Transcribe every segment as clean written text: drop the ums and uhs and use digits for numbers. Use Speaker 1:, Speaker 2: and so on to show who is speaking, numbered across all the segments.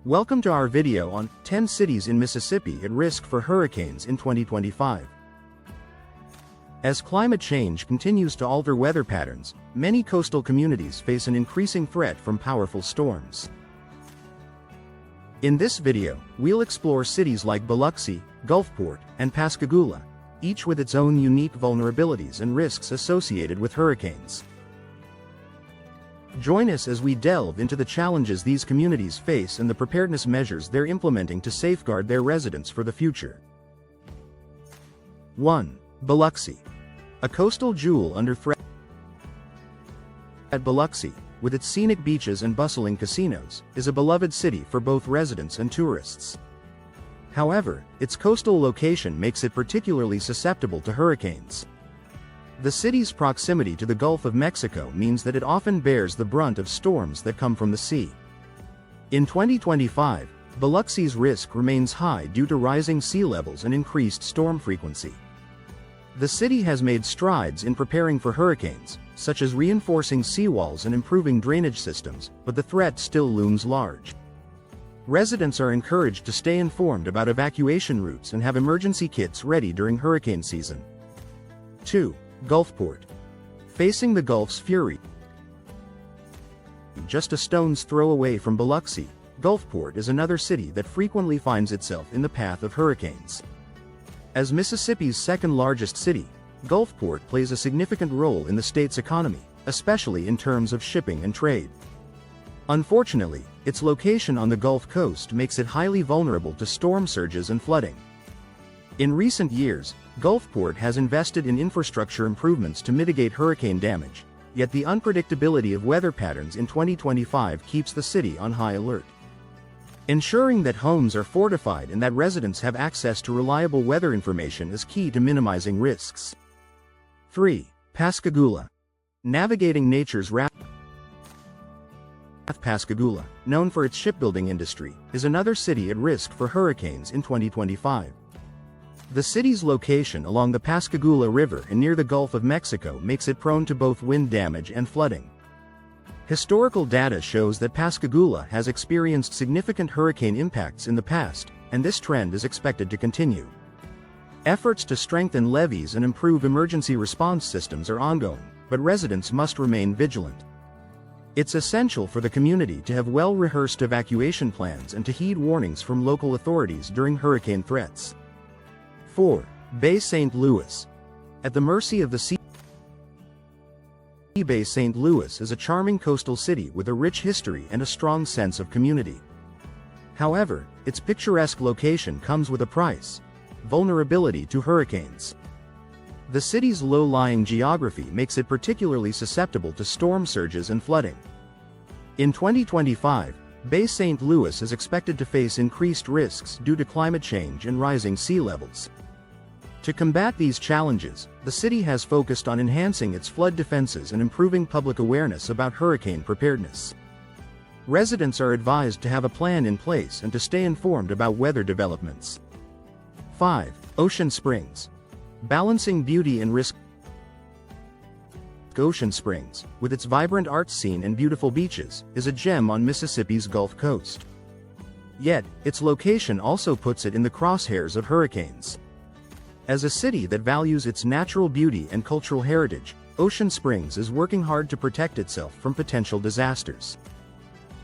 Speaker 1: Welcome to our video on 10 cities in Mississippi at risk for hurricanes in 2025. As climate change continues to alter weather patterns, many coastal communities face an increasing threat from powerful storms. In this video, we'll explore cities like Biloxi, Gulfport, and Pascagoula, each with its own unique vulnerabilities and risks associated with hurricanes. Join us as we delve into the challenges these communities face and the preparedness measures they're implementing to safeguard their residents for the future. 1. Biloxi. A coastal jewel under threat. At Biloxi, with its scenic beaches and bustling casinos, is a beloved city for both residents and tourists. However, its coastal location makes it particularly susceptible to hurricanes. The city's proximity to the Gulf of Mexico means that it often bears the brunt of storms that come from the sea. In 2025, Biloxi's risk remains high due to rising sea levels and increased storm frequency. The city has made strides in preparing for hurricanes, such as reinforcing seawalls and improving drainage systems, but the threat still looms large. Residents are encouraged to stay informed about evacuation routes and have emergency kits ready during hurricane season. 2. Gulfport. Facing the Gulf's fury. Just a stone's throw away from Biloxi, Gulfport is another city that frequently finds itself in the path of hurricanes. As Mississippi's second-largest city, Gulfport plays a significant role in the state's economy, especially in terms of shipping and trade. Unfortunately, its location on the Gulf Coast makes it highly vulnerable to storm surges and flooding. In recent years, Gulfport has invested in infrastructure improvements to mitigate hurricane damage, yet the unpredictability of weather patterns in 2025 keeps the city on high alert. Ensuring that homes are fortified and that residents have access to reliable weather information is key to minimizing risks. 3. Pascagoula. Navigating nature's Pascagoula, known for its shipbuilding industry, is another city at risk for hurricanes in 2025. The city's location along the Pascagoula River and near the Gulf of Mexico makes it prone to both wind damage and flooding. Historical data shows that Pascagoula has experienced significant hurricane impacts in the past, and this trend is expected to continue. Efforts to strengthen levees and improve emergency response systems are ongoing, but residents must remain vigilant. It's essential for the community to have well-rehearsed evacuation plans and to heed warnings from local authorities during hurricane threats. 4. Bay St. Louis. At the mercy of the sea, Bay St. Louis is a charming coastal city with a rich history and a strong sense of community. However, its picturesque location comes with a price: vulnerability to hurricanes. The city's low-lying geography makes it particularly susceptible to storm surges and flooding. In 2025, Bay St. Louis is expected to face increased risks due to climate change and rising sea levels. To combat these challenges, the city has focused on enhancing its flood defenses and improving public awareness about hurricane preparedness. Residents are advised to have a plan in place and to stay informed about weather developments. 5. Ocean Springs. Balancing beauty and risk. Ocean Springs, with its vibrant art scene and beautiful beaches, is a gem on Mississippi's Gulf Coast. Yet, its location also puts it in the crosshairs of hurricanes. As a city that values its natural beauty and cultural heritage, Ocean Springs is working hard to protect itself from potential disasters.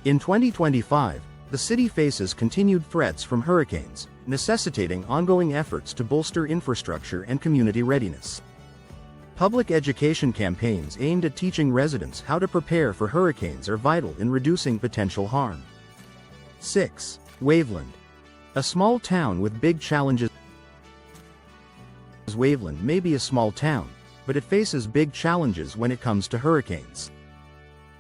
Speaker 1: In 2025, the city faces continued threats from hurricanes, necessitating ongoing efforts to bolster infrastructure and community readiness. Public education campaigns aimed at teaching residents how to prepare for hurricanes are vital in reducing potential harm. 6. Waveland. A small town with big challenges. Waveland may be a small town, but it faces big challenges when it comes to hurricanes.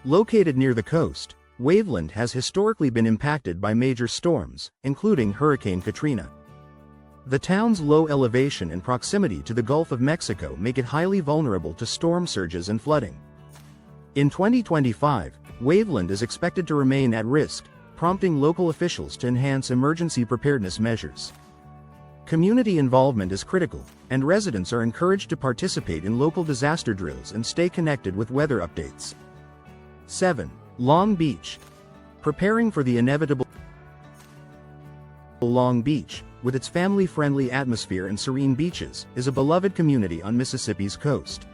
Speaker 1: Located near the coast, Waveland has historically been impacted by major storms, including Hurricane Katrina. The town's low elevation and proximity to the Gulf of Mexico make it highly vulnerable to storm surges and flooding. In 2025, Waveland is expected to remain at risk, prompting local officials to enhance emergency preparedness measures. Community involvement is critical, and residents are encouraged to participate in local disaster drills and stay connected with weather updates. 7. Long Beach. Preparing for the inevitable. Long Beach, with its family-friendly atmosphere and serene beaches, is a beloved community on Mississippi's coast.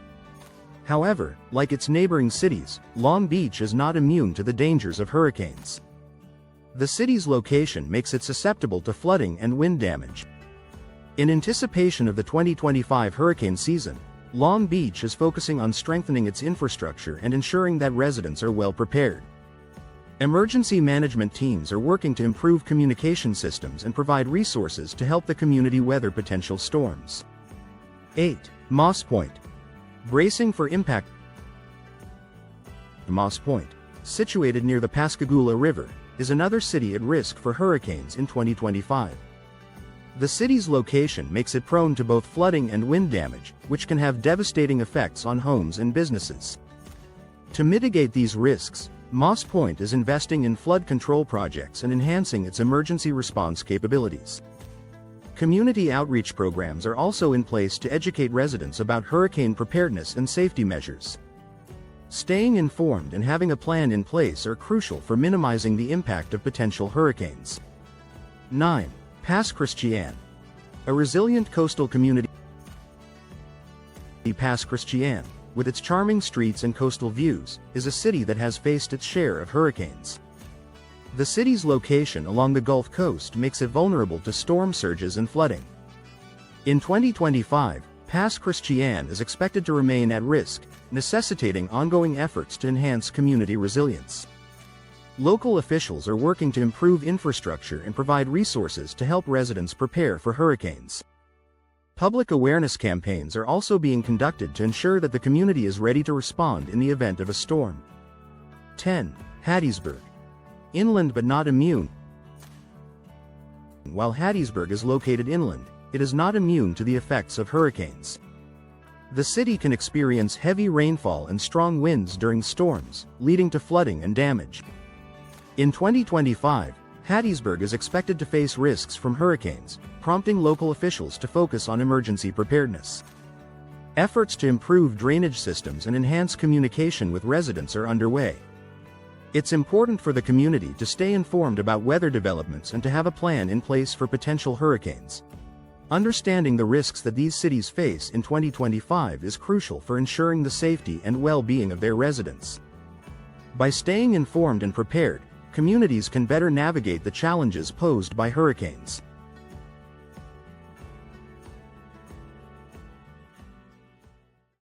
Speaker 1: However, like its neighboring cities, Long Beach is not immune to the dangers of hurricanes. The city's location makes it susceptible to flooding and wind damage. In anticipation of the 2025 hurricane season, Long Beach is focusing on strengthening its infrastructure and ensuring that residents are well prepared. Emergency management teams are working to improve communication systems and provide resources to help the community weather potential storms. 8. Moss Point. Bracing for impact. Moss Point, situated near the Pascagoula River, is another city at risk for hurricanes in 2025. The city's location makes it prone to both flooding and wind damage, which can have devastating effects on homes and businesses. To mitigate these risks, Moss Point is investing in flood control projects and enhancing its emergency response capabilities. Community outreach programs are also in place to educate residents about hurricane preparedness and safety measures. Staying informed and having a plan in place are crucial for minimizing the impact of potential hurricanes. 9. Pass Christian. A resilient coastal community. Pass Christian, with its charming streets and coastal views, is a city that has faced its share of hurricanes. The city's location along the Gulf Coast makes it vulnerable to storm surges and flooding. In 2025, Pass Christian is expected to remain at risk, necessitating ongoing efforts to enhance community resilience. Local officials are working to improve infrastructure and provide resources to help residents prepare for hurricanes. Public awareness campaigns are also being conducted to ensure that the community is ready to respond in the event of a storm. 10. Hattiesburg. Inland but not immune. While Hattiesburg is located inland, it is not immune to the effects of hurricanes. The city can experience heavy rainfall and strong winds during storms, leading to flooding and damage. In 2025, Hattiesburg is expected to face risks from hurricanes, prompting local officials to focus on emergency preparedness. Efforts to improve drainage systems and enhance communication with residents are underway. It's important for the community to stay informed about weather developments and to have a plan in place for potential hurricanes. Understanding the risks that these cities face in 2025 is crucial for ensuring the safety and well-being of their residents. By staying informed and prepared, communities can better navigate the challenges posed by hurricanes.